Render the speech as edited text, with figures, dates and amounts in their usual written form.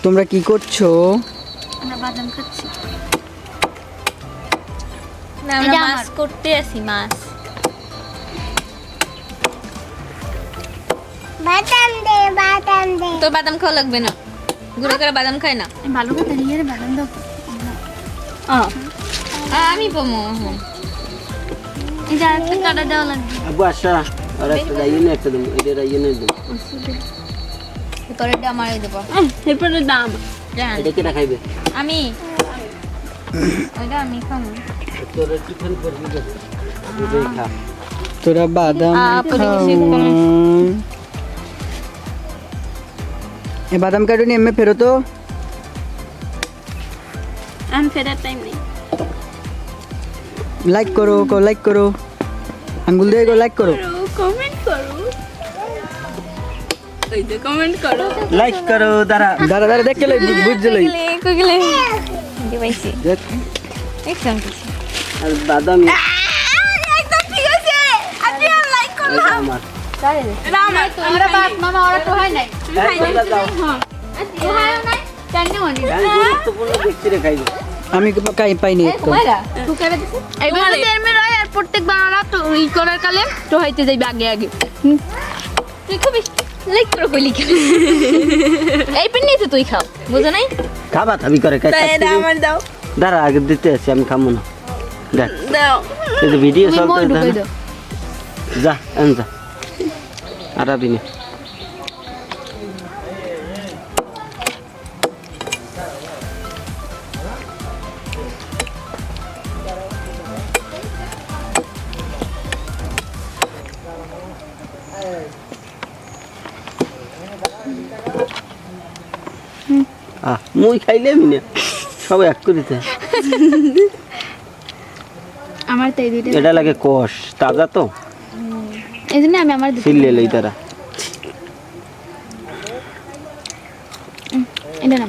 তোমরা কি করছো? আমরা বাদাম খাচ্ছি। না আমরা মাছ করতে আসি মাছ। বাদাম দে। তোর বাদাম খাওয়া লাগবে না, গুঁড়ো করে বাদাম খায় না। ভালো কথা নিয়ে বাদাম দাও। আমি পাবো এই যে একটা কাটা দেওয়া লাগবে। আব্বু আসা আর একটা রাইয়ে নে, একটা দেবো, এটা রাইয়ে নে দেবো। তোর এটা আমারই দেবো। এরপরে দাম এটা কেটা খাইবে? আমি ওইটা আমি খাবো। তোর টিফিন করবি তো এটাই খা। তোরা বাদাম খাও। এ বাদাম কাটুনি এমনি ফেরো তো। আমি ফেরার টাইম নেই। লাইক করো, লাইক করো, আঙ্গুল দিয়ে লাইক করো, কমেন্ট করো, ওই যে কমেন্ট করো, লাইক করো। দাঁড়া দাঁড়া দাঁড়া দেখে লই বুঝতে লই কইলে দিবাইছি দেখ একদম কিছু আর বাদাম একদম ঠিক আছে। আপনি লাইক করুন। আমার তাই এটা আমার, আমরা বাপ মামা ওরা তো হয় নাই। দাও। তো হয় নাই জানি মনি। আমি গুরুত্বপূর্ণ দেখছি রে খাইবে। আমি পাইনি একটু। কুমারা তুই করে দিছিস এবার এমনি রয় আর প্রত্যেকবার ওরা তো ই করার কালে তো হইতে যাইবে আগে আগে। তুই খুবই লাইক করে কইলি কেন? এই পিন নিতে তুই খাও, বুঝো নাই? খাবা থাবি করে খাই। এটা আমার দাও দাঁড়া আগে দিতে আছি, আমি খাবো না। দেখ দাও। এই যে ভিডিও তুমি চলতে মই ঢুকাই আছে দাও। যা এন যা আর আবিনি। মুই খাইলে আমি না সব এক করিতে। আমার তাই দুইটা এটা লাগে কষ তাজা তো এইজন্য আমি আমার দিতে ছিলে লই তারা। এটা না